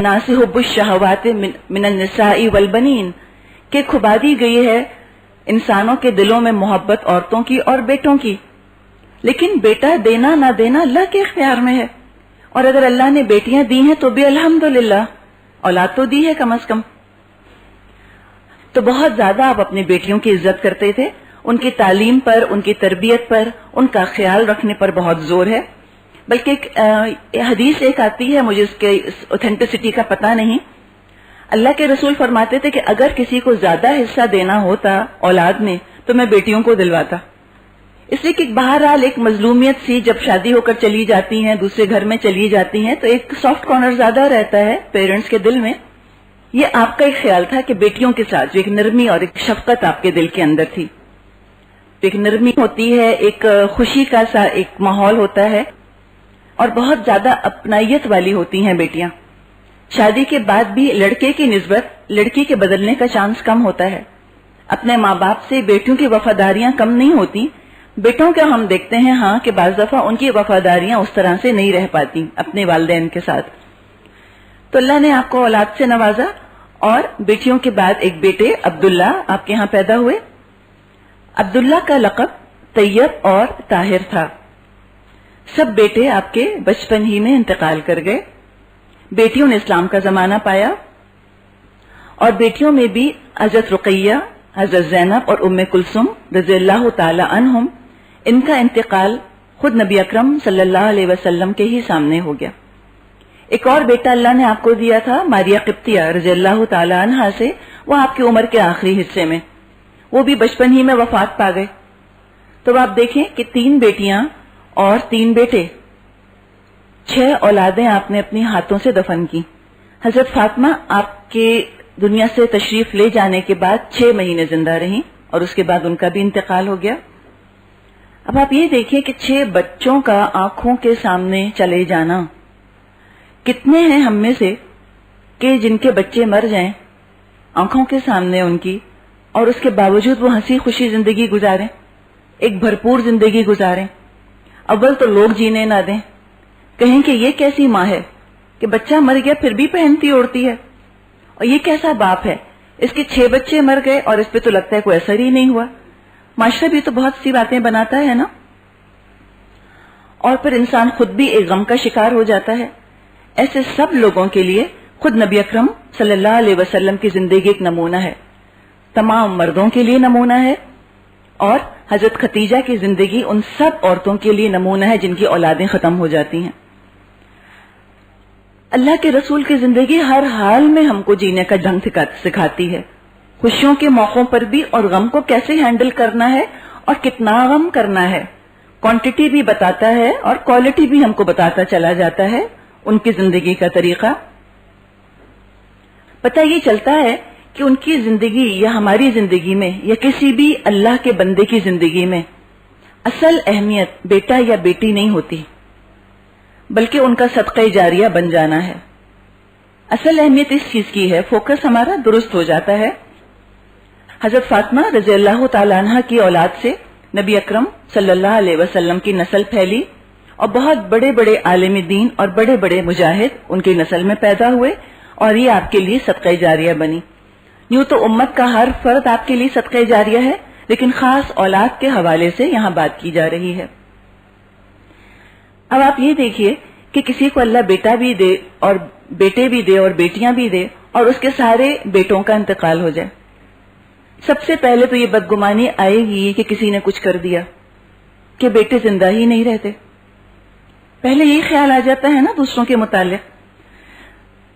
الناس حب الشہوات من النساء والبنین، کہ کھبا دی گئی ہے انسانوں کے دلوں میں محبت عورتوں کی اور بیٹوں کی، لیکن بیٹا دینا نہ دینا اللہ کے اختیار میں ہے، اور اگر اللہ نے بیٹیاں دی ہیں تو بھی الحمدللہ، اولاد تو دی ہے کم از کم۔ تو بہت زیادہ آپ اپنی بیٹیوں کی عزت کرتے تھے، ان کی تعلیم پر، ان کی تربیت پر، ان کا خیال رکھنے پر بہت زور ہے۔ بلکہ ایک حدیث ایک آتی ہے، مجھے اس کے اوتھینٹسٹی کا پتہ نہیں، اللہ کے رسول فرماتے تھے کہ اگر کسی کو زیادہ حصہ دینا ہوتا اولاد میں تو میں بیٹیوں کو دلواتا، اس لیے کہ بہرحال ایک مظلومیت سی جب شادی ہو کر چلی جاتی ہیں، دوسرے گھر میں چلی جاتی ہیں، تو ایک سافٹ کارنر زیادہ رہتا ہے پیرنٹس کے دل میں۔ یہ آپ کا ایک خیال تھا کہ بیٹیوں کے ساتھ جو ایک نرمی اور ایک شفقت آپ کے دل کے اندر تھی، ایک نرمی ہوتی ہے، ایک خوشی کا سا ایک ماحول ہوتا ہے، اور بہت زیادہ اپنائیت والی ہوتی ہیں بیٹیاں۔ شادی کے بعد بھی لڑکے کی نسبت لڑکی کے بدلنے کا چانس کم ہوتا ہے، اپنے ماں باپ سے بیٹیوں کی وفاداریاں کم نہیں ہوتی، بیٹوں کا ہم دیکھتے ہیں ہاں کہ بعض دفعہ ان کی وفاداریاں اس طرح سے نہیں رہ پاتی اپنے والدین کے ساتھ۔ تو اللہ نے آپ کو اولاد سے نوازا، اور بیٹیوں کے بعد ایک بیٹے عبداللہ آپ کے ہاں پیدا ہوئے۔ عبداللہ کا لقب طیب اور طاہر تھا۔ سب بیٹے آپ کے بچپن ہی میں انتقال کر گئے، بیٹیوں نے اسلام کا زمانہ پایا، اور بیٹیوں میں بھی حضرت رقیہ، حضرت زینب اور ام کلثوم رضی اللہ تعالی عنہم، ان کا انتقال خود نبی اکرم صلی اللہ علیہ وسلم کے ہی سامنے ہو گیا۔ ایک اور بیٹا اللہ نے آپ کو دیا تھا ماریہ قبطیہ رضی اللہ تعالی عنہا سے، وہ آپ کی عمر کے آخری حصے میں، وہ بھی بچپن ہی میں وفات پا گئے۔ تو آپ دیکھیں کہ 3 بیٹیاں اور 3 بیٹے، 6 اولادیں آپ نے اپنی ہاتھوں سے دفن کی۔ حضرت فاطمہ آپ کے دنیا سے تشریف لے جانے کے بعد 6 مہینے زندہ رہیں، اور اس کے بعد ان کا بھی انتقال ہو گیا۔ اب آپ یہ دیکھیں کہ 6 بچوں کا آنکھوں کے سامنے چلے جانا، کتنے ہیں ہم میں سے کہ جن کے بچے مر جائیں آنکھوں کے سامنے ان کی، اور اس کے باوجود وہ ہنسی خوشی زندگی گزاریں، ایک بھرپور زندگی گزاریں۔ اول تو لوگ جینے نہ دیں، کہیں کہ یہ کیسی ماں ہے کہ بچہ مر گیا پھر بھی پہنتی اوڑھتی ہے، اور یہ کیسا باپ ہے، اس کے 6 بچے مر گئے اور اس پہ تو لگتا ہے کوئی اثر ہی نہیں ہوا۔ معاشرہ بھی تو بہت سی باتیں بناتا ہے نا، اور پھر انسان خود بھی ایک غم کا شکار ہو جاتا ہے۔ ایسے سب لوگوں کے لیے خود نبی اکرم صلی اللہ علیہ وسلم کی زندگی ایک نمونہ ہے، تمام مردوں کے لیے نمونہ ہے، اور حضرت خدیجہ کی زندگی ان سب عورتوں کے لیے نمونہ ہے جن کی اولادیں ختم ہو جاتی ہیں۔ اللہ کے رسول کی زندگی ہر حال میں ہم کو جینے کا ڈھنگ سکھاتی ہے، خوشیوں کے موقعوں پر بھی، اور غم کو کیسے ہینڈل کرنا ہے اور کتنا غم کرنا ہے۔ کوانٹٹی بھی بتاتا ہے اور کوالٹی بھی ہم کو بتاتا چلا جاتا ہے ان کی زندگی کا طریقہ۔ پتہ یہ چلتا ہے کہ ان کی زندگی یا ہماری زندگی میں یا کسی بھی اللہ کے بندے کی زندگی میں اصل اہمیت بیٹا یا بیٹی نہیں ہوتی، بلکہ ان کا صدقہ جاریہ بن جانا ہے۔ اصل اہمیت اس چیز کی ہے، فوکس ہمارا درست ہو جاتا ہے۔ حضرت فاطمہ رضی اللہ تعالی عنہ کی اولاد سے نبی اکرم صلی اللہ علیہ وسلم کی نسل پھیلی، اور بہت بڑے بڑے عالم دین اور بڑے بڑے مجاہد ان کی نسل میں پیدا ہوئے، اور یہ آپ کے لیے صدقہ جاریہ بنی۔ یوں تو امت کا ہر فرد آپ کے لیے صدقہ جاریہ ہے، لیکن خاص اولاد کے حوالے سے یہاں بات کی جا رہی ہے۔ اب آپ یہ دیکھیے کہ کسی کو اللہ بیٹا بھی دے اور بیٹے بھی دے اور بیٹیاں بھی دے، اور اس کے سارے بیٹوں کا انتقال ہو جائے، سب سے پہلے تو یہ بدگمانی آئے گی کہ کسی نے کچھ کر دیا کہ بیٹے زندہ ہی نہیں رہتے، پہلے یہی خیال آ جاتا ہے نا دوسروں کے متعلق۔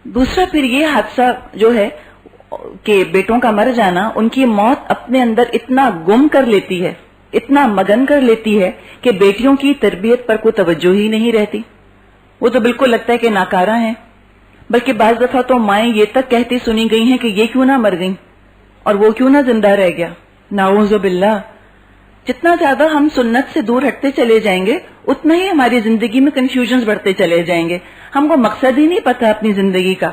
دوسرا پھر یہ حادثہ جو ہے کہ بیٹوں کا مر جانا، ان کی موت اپنے اندر اتنا گم کر لیتی ہے، اتنا مگن کر لیتی ہے کہ بیٹیوں کی تربیت پر کوئی توجہ ہی نہیں رہتی، وہ تو بالکل لگتا ہے کہ ناکارہ ہیں۔ بلکہ بعض دفعہ تو مائیں یہ تک کہتی سنی گئی ہیں کہ یہ کیوں نہ مر گئیں اور وہ کیوں نہ زندہ رہ گیا، نعوذ باللہ۔ جتنا زیادہ ہم سنت سے دور ہٹتے چلے جائیں گے اتنا ہی ہماری زندگی میں کنفیوژنز بڑھتے چلے جائیں گے، ہم کو مقصد ہی نہیں پتا اپنی زندگی کا۔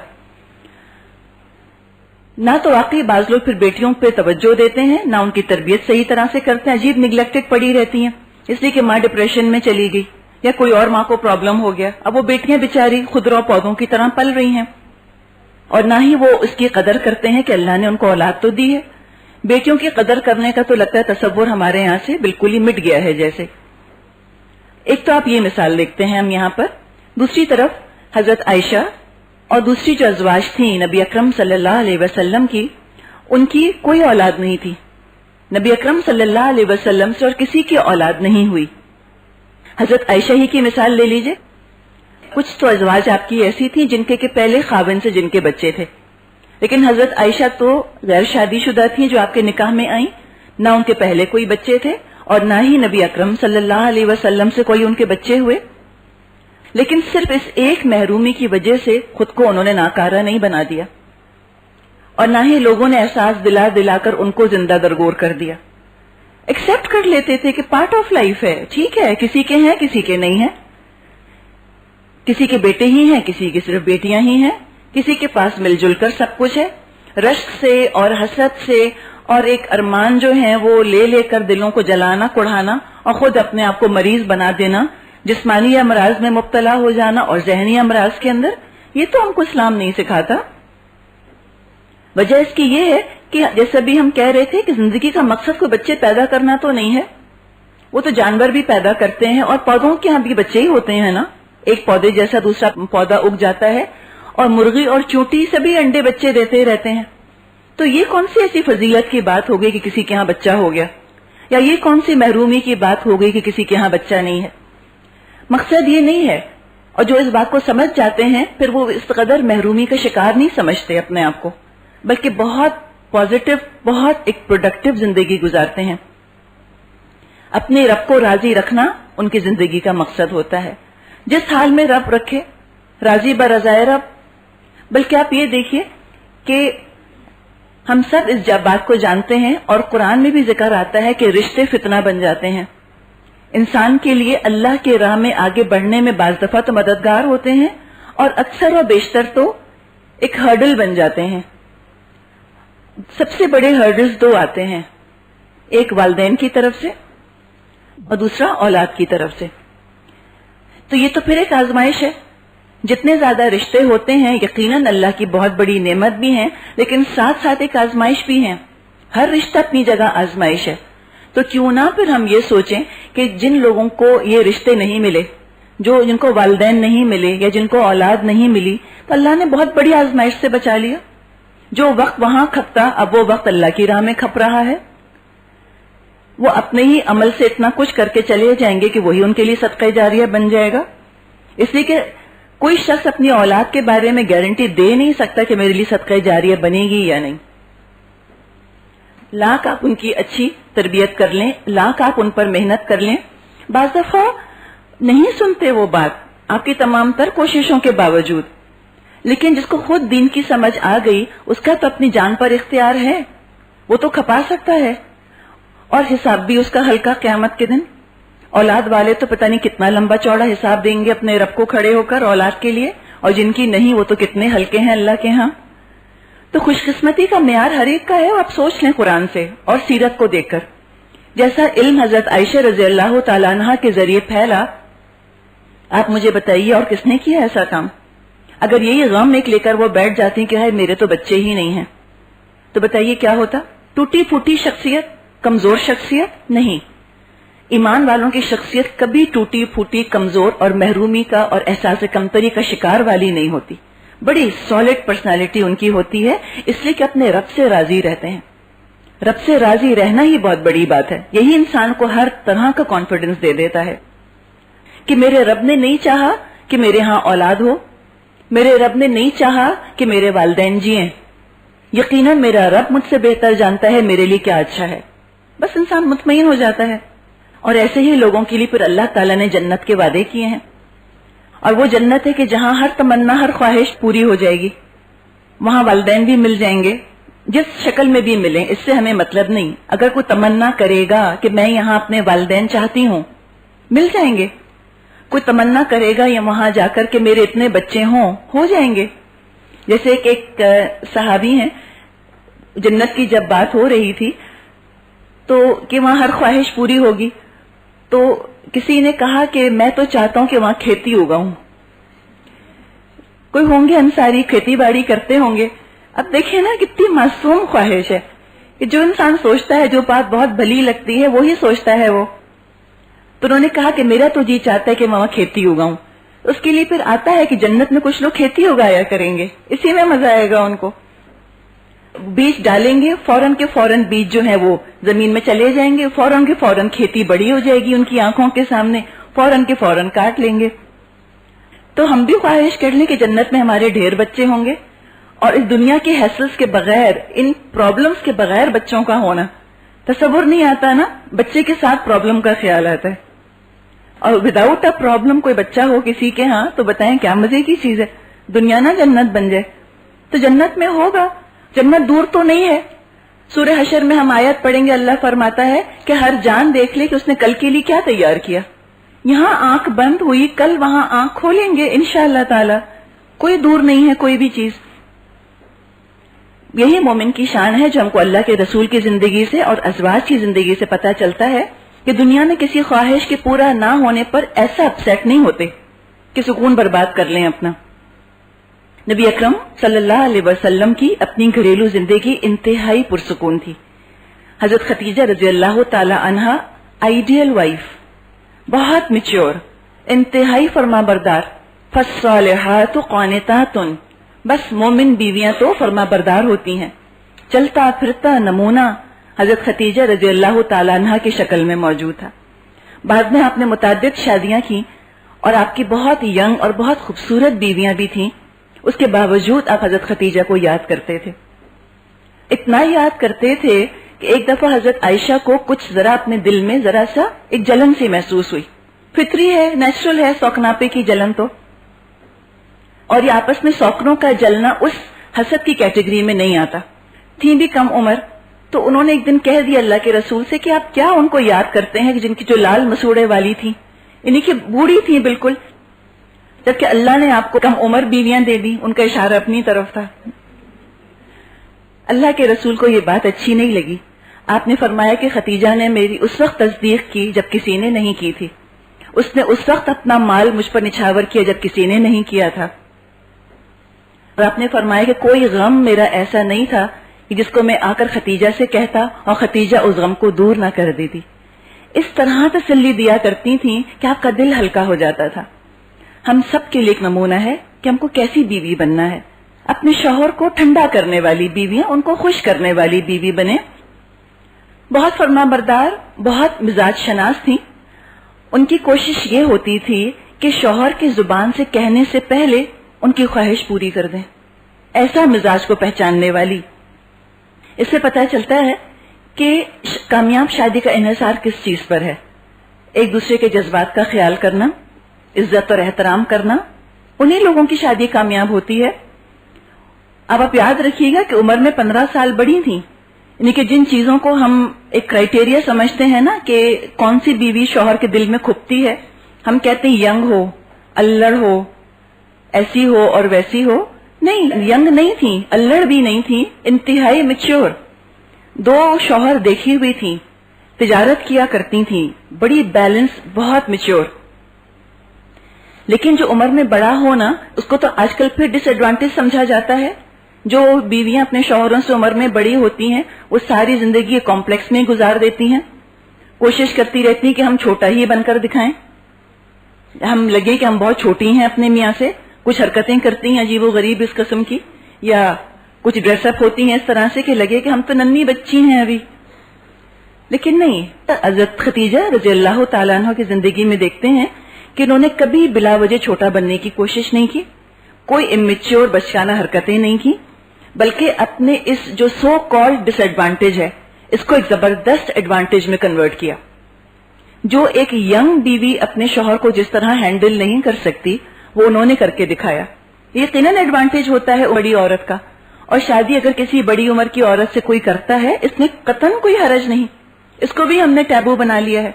نہ تو واقعی بعض لوگ پھر بیٹیوں پہ توجہ دیتے ہیں، نہ ان کی تربیت صحیح طرح سے کرتے ہیں، عجیب نگلیکٹڈ پڑی رہتی ہیں، اس لیے کہ ماں ڈپریشن میں چلی گئی یا کوئی اور ماں کو پرابلم ہو گیا، اب وہ بیٹیاں بیچاری خضرا پودوں کی طرح پل رہی ہیں۔ اور نہ ہی وہ اس کی قدر کرتے ہیں کہ اللہ نے ان کو اولاد تو دی ہے. بیٹیوں کی قدر کرنے کا تو لگتا ہے تصور ہمارے یہاں سے بالکل ہی مٹ گیا ہے جیسے. ایک تو آپ یہ مثال دیکھتے ہیں ہم یہاں پر. دوسری طرف حضرت عائشہ اور دوسری جو ازواج تھیں نبی اکرم صلی اللہ علیہ وسلم کی، ان کی کوئی اولاد نہیں تھی. نبی اکرم صلی اللہ علیہ وسلم سے اور کسی کی اولاد نہیں ہوئی. حضرت عائشہ ہی کی مثال لے لیجئے. کچھ تو ازواج آپ کی ایسی تھیں جن کے پہلے خاوند سے جن کے بچے تھے، لیکن حضرت عائشہ تو غیر شادی شدہ تھیں جو آپ کے نکاح میں آئیں. نہ ان کے پہلے کوئی بچے تھے اور نہ ہی نبی اکرم صلی اللہ علیہ وسلم سے کوئی ان کے بچے ہوئے. لیکن صرف اس ایک محرومی کی وجہ سے خود کو انہوں نے ناکارہ نہیں بنا دیا، اور نہ ہی لوگوں نے احساس دلا دلا کر ان کو زندہ درگور کر دیا. ایکسپٹ کر لیتے تھے کہ پارٹ آف لائف ہے، ٹھیک ہے، کسی کے ہیں کسی کے نہیں ہیں، کسی کے بیٹے ہی ہیں کسی کی صرف بیٹیاں ہی ہیں، کسی کے پاس مل جل کر سب کچھ ہے. رشک سے اور حسد سے اور ایک ارمان جو ہیں وہ لے لے کر دلوں کو جلانا کڑھانا اور خود اپنے آپ کو مریض بنا دینا، جسمانی امراض میں مبتلا ہو جانا اور ذہنی امراض کے اندر، یہ تو ہم کو اسلام نہیں سکھاتا. وجہ اس کی یہ ہے کہ جیسا بھی ہم کہہ رہے تھے کہ زندگی کا مقصد کوئی بچے پیدا کرنا تو نہیں ہے. وہ تو جانور بھی پیدا کرتے ہیں اور پودوں کے ہاں بھی بچے ہی ہوتے ہیں نا. ایک پودے جیسا دوسرا پودا اگ جاتا ہے اور مرغی اور چونٹی سبھی انڈے بچے دیتے رہتے ہیں. تو یہ کون سی ایسی فضیلت کی بات ہو گئی کہ کسی کے ہاں بچہ ہو گیا، یا یہ کون سی محرومی کی بات ہو گئی کہ کسی کے ہاں بچہ نہیں ہے. مقصد یہ نہیں ہے. اور جو اس بات کو سمجھ جاتے ہیں پھر وہ اس قدر محرومی کا شکار نہیں سمجھتے اپنے آپ کو، بلکہ بہت پازیٹو، بہت ایک پروڈکٹیو زندگی گزارتے ہیں. اپنے رب کو راضی رکھنا ان کی زندگی کا مقصد ہوتا ہے. جس حال میں رب رکھے، راضی برضائے رب. بلکہ آپ یہ دیکھیے کہ ہم سب اس بات کو جانتے ہیں اور قرآن میں بھی ذکر آتا ہے کہ رشتے فتنہ بن جاتے ہیں. انسان کے لیے اللہ کے راہ میں آگے بڑھنے میں بعض دفعہ تو مددگار ہوتے ہیں اور اکثر و بیشتر تو ایک ہرڈل بن جاتے ہیں. سب سے بڑے ہرڈلز دو آتے ہیں، ایک والدین کی طرف سے اور دوسرا اولاد کی طرف سے. تو یہ تو پھر ایک آزمائش ہے. جتنے زیادہ رشتے ہوتے ہیں یقیناً اللہ کی بہت بڑی نعمت بھی ہیں، لیکن ساتھ ساتھ ایک آزمائش بھی ہے. ہر رشتہ اپنی جگہ آزمائش ہے. تو کیوں نہ پھر ہم یہ سوچیں کہ جن لوگوں کو یہ رشتے نہیں ملے، جن کو والدین نہیں ملے یا جن کو اولاد نہیں ملی، تو اللہ نے بہت بڑی آزمائش سے بچا لیا. جو وقت وہاں کھپتا اب وہ وقت اللہ کی راہ میں کھپ رہا ہے. وہ اپنے ہی عمل سے اتنا کچھ کر کے چلے جائیں گے کہ وہی ان کے لیے صدقہ جاریہ بن جائے گا. اس لیے کہ کوئی شخص اپنی اولاد کے بارے میں گارنٹی دے نہیں سکتا کہ میرے لیے صدقہ جاریہ بنے گی یا نہیں. لاکھ آپ ان کی اچھی تربیت کر لیں، لاکھ آپ ان پر محنت کر لیں، بعض دفعہ نہیں سنتے وہ بات آپ کی تمام تر کوششوں کے باوجود. لیکن جس کو خود دین کی سمجھ آ گئی اس کا تو اپنی جان پر اختیار ہے، وہ تو کھپا سکتا ہے اور حساب بھی اس کا ہلکا قیامت کے دن. اولاد والے تو پتہ نہیں کتنا لمبا چوڑا حساب دیں گے اپنے رب کو کھڑے ہو کر اولاد کے لیے، اور جن کی نہیں وہ تو کتنے ہلکے ہیں اللہ کے ہاں. تو خوش قسمتی کا معیار ہر ایک کا ہے. آپ سوچ لیں قرآن سے اور سیرت کو دیکھ کر. جیسا علم حضرت عائشہ رضی اللہ تعالیٰ عنہ کے ذریعے پھیلا، آپ مجھے بتائیے اور کس نے کیا ایسا کام؟ اگر یہی غم ایک لے کر وہ بیٹھ جاتی ہیں کہ ہے میرے تو بچے ہی نہیں ہیں، تو بتائیے کیا ہوتا؟ ٹوٹی پھوٹی شخصیت، کمزور شخصیت نہیں. ایمان والوں کی شخصیت کبھی ٹوٹی پھوٹی، کمزور اور محرومی کا اور احساس کمتری کا شکار والی نہیں ہوتی. بڑی سالڈ پرسنالٹی ان کی ہوتی ہے، اس لیے کہ اپنے رب سے راضی رہتے ہیں. رب سے راضی رہنا ہی بہت بڑی بات ہے. یہی انسان کو ہر طرح کا کانفیڈنس دے دیتا ہے کہ میرے رب نے نہیں چاہا کہ میرے ہاں اولاد ہو، میرے رب نے نہیں چاہا کہ میرے والدین جئیں، یقیناً میرا رب مجھ سے بہتر جانتا ہے میرے لیے کیا اچھا ہے. بس انسان مطمئن ہو جاتا ہے. اور ایسے ہی لوگوں کے لیے پھر اللہ تعالیٰ نے جنت کے وعدے کیے ہیں، اور وہ جنت ہے کہ جہاں ہر تمنا، ہر خواہش پوری ہو جائے گی. وہاں والدین بھی مل جائیں گے، جس شکل میں بھی ملیں اس سے ہمیں مطلب نہیں. اگر کوئی تمنا کرے گا کہ میں یہاں اپنے والدین چاہتی ہوں، مل جائیں گے. کوئی تمنا کرے گا یا وہاں جا کر کہ میرے اتنے بچے ہوں، ہو جائیں گے. جیسے ایک صحابی ہیں، جنت کی جب بات ہو رہی تھی تو کہ وہاں ہر خواہش پوری ہوگی، تو کسی نے کہا کہ میں تو چاہتا ہوں کہ وہاں کھیتی اگاؤں. کوئی ہوں گے انصاری کھیتی باڑی کرتے ہوں گے. اب دیکھیں نا کتنی معصوم خواہش ہے کہ جو انسان سوچتا ہے جو بات بہت بھلی لگتی ہے وہی سوچتا ہے وہ. تو انہوں نے کہا کہ میرا تو جی چاہتا ہے کہ وہاں کھیتی اگاؤں. اس کے لیے پھر آتا ہے کہ جنت میں کچھ لوگ کھیتی اگایا کریں گے, اسی میں مزہ آئے گا ان کو. بیج ڈالیں گے, فوراً کے فوراً بیج جو ہے وہ زمین میں چلے جائیں گے, فوراً کے فوراً کھیتی بڑی ہو جائے گی ان کی آنکھوں کے سامنے, فوراً کے فوراً کاٹ لیں گے. تو ہم بھی خواہش کر لیں کہ جنت میں ہمارے ڈھیر بچے ہوں گے, اور اس دنیا کے ہیسلز کے بغیر, ان پرابلمز کے بغیر بچوں کا ہونا تصور نہیں آتا نا. بچے کے ساتھ پرابلم کا خیال آتا ہے, اور وداؤٹ اے پرابلم کوئی بچہ ہو کسی کے ہاں تو بتائیں کیا مزے کی چیز ہے. دنیا نا جنت بن جائے. تو جنت میں ہوگا, جنت دور تو نہیں ہے. سورہ حشر میں ہم آیت پڑھیں گے, اللہ فرماتا ہے کہ ہر جان دیکھ لے کہ اس نے کل کے لیے کیا تیار کیا. یہاں آنکھ بند ہوئی, کل وہاں آنکھ کھولیں گے انشاءاللہ تعالی. کوئی دور نہیں ہے کوئی بھی چیز. یہی مومن کی شان ہے جو ہم کو اللہ کے رسول کی زندگی سے اور ازواج کی زندگی سے پتہ چلتا ہے کہ دنیا میں کسی خواہش کے پورا نہ ہونے پر ایسا اپسیٹ نہیں ہوتے کہ سکون برباد کر لیں اپنا. نبی اکرم صلی اللہ علیہ وسلم کی اپنی گھریلو زندگی انتہائی پرسکون تھی. حضرت خدیجہ رضی اللہ تعالی عنہا آئیڈیل وائف, بہت میچور, انتہائی فرما بردار. فالصالحات قانتات, بس مومن بیویاں تو فرما بردار ہوتی ہیں. چلتا پھرتا نمونہ حضرت خدیجہ رضی اللہ تعالی عنہا کی شکل میں موجود تھا. بعد میں آپ نے متعدد شادیاں کی اور آپ کی بہت ینگ اور بہت خوبصورت بیویاں بھی تھیں. اس کے باوجود آپ حضرت خدیجہ کو یاد کرتے تھے, اتنا یاد کرتے تھے کہ ایک دفعہ حضرت عائشہ کو کچھ ذرا اپنے دل میں ذرا سا ایک جلن سی محسوس ہوئی. فطری ہے, نیچرل ہے سوکناپے کی جلن تو, اور یہ آپس میں سوکنوں کا جلنا اس حسد کی کیٹیگری میں نہیں آتا. تھی بھی کم عمر, تو انہوں نے ایک دن کہہ دیا اللہ کے رسول سے کہ آپ کیا ان کو یاد کرتے ہیں جن کی جو لال مسوڑے والی تھی, انہی کی بوڑھی تھی بالکل, جبکہ اللہ نے آپ کو کم عمر بیویاں دے دی. ان کا اشارہ اپنی طرف تھا. اللہ کے رسول کو یہ بات اچھی نہیں لگی. آپ نے فرمایا کہ خدیجہ نے میری اس وقت تصدیق کی جب کسی نے نہیں کی تھی. اس نے اس وقت اپنا مال مجھ پر نچھاور کیا جب کسی نے نہیں کیا تھا. اور آپ نے فرمایا کہ کوئی غم میرا ایسا نہیں تھا کہ جس کو میں آ کر خدیجہ سے کہتا اور خدیجہ اس غم کو دور نہ کر دیتی. اس طرح تسلی دیا کرتی تھیں کہ آپ کا دل ہلکا ہو جاتا تھا. ہم سب کے لیے ایک نمونہ ہے کہ ہم کو کیسی بیوی بننا ہے. اپنے شوہر کو ٹھنڈا کرنے والی بیویاں, ان کو خوش کرنے والی بیوی بنے. بہت فرما بردار, بہت مزاج شناس تھی. ان کی کوشش یہ ہوتی تھی کہ شوہر کی زبان سے کہنے سے پہلے ان کی خواہش پوری کر دیں. ایسا مزاج کو پہچاننے والی. اس سے پتہ چلتا ہے کہ کامیاب شادی کا انحصار کس چیز پر ہے. ایک دوسرے کے جذبات کا خیال کرنا, عزت اور احترام کرنا, انہی لوگوں کی شادی کامیاب ہوتی ہے. اب آپ یاد رکھیے گا کہ عمر میں 15 سال بڑی تھیں, یعنی کہ جن چیزوں کو ہم ایک کرائٹیریا سمجھتے ہیں نا کہ کون سی بیوی شوہر کے دل میں کھپتی ہے, ہم کہتے ہیں ینگ ہو, الڑ ہو, ایسی ہو اور ویسی ہو. نہیں, ینگ نہیں تھی, الڑ بھی نہیں تھی, انتہائی میچور. 2 شوہر دیکھی ہوئی تھی, تجارت کیا کرتی تھی, بڑی بیلنس, بہت میچور. لیکن جو عمر میں بڑا ہونا اس کو تو آج کل پھر ڈس ایڈوانٹیج سمجھا جاتا ہے. جو بیویاں اپنے شوہروں سے عمر میں بڑی ہوتی ہیں وہ ساری زندگی کمپلیکس میں گزار دیتی ہیں, کوشش کرتی رہتی ہیں کہ ہم چھوٹا ہی بن کر دکھائیں, ہم لگے کہ ہم بہت چھوٹی ہیں اپنے میاں سے. کچھ حرکتیں کرتی ہیں عجیب و غریب اس قسم کی, یا کچھ ڈریس اپ ہوتی ہیں اس طرح سے کہ لگے کہ ہم تو ننھی بچی ہیں ابھی. لیکن نہیں, حضرت خدیجہ رضی اللہ تعالیٰ عنہ کی زندگی میں دیکھتے ہیں کہ انہوں نے کبھی بلا وجہ چھوٹا بننے کی کوشش نہیں کی, کوئی امیچور بچکانہ حرکتیں نہیں کی, بلکہ اپنے اس جو سو کالڈ ڈس ایڈوانٹیج ہے اس کو ایک زبردست ایڈوانٹیج میں کنورٹ کیا. جو ایک ینگ بیوی اپنے شوہر کو جس طرح ہینڈل نہیں کر سکتی وہ انہوں نے کر کے دکھایا. یہ یقیناً ایڈوانٹیج ہوتا ہے بڑی عورت کا, اور شادی اگر کسی بڑی عمر کی عورت سے کوئی کرتا ہے اس میں قطعاً کوئی حرج نہیں, اس کو بھی ہم نے ٹیبو بنا لیا ہے.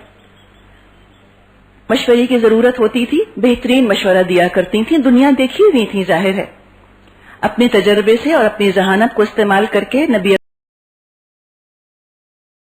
مشورے کی ضرورت ہوتی تھی, بہترین مشورہ دیا کرتی تھیں, دنیا دیکھی ہوئی تھی ظاہر ہے. اپنے تجربے سے اور اپنی ذہانت کو استعمال کر کے نبی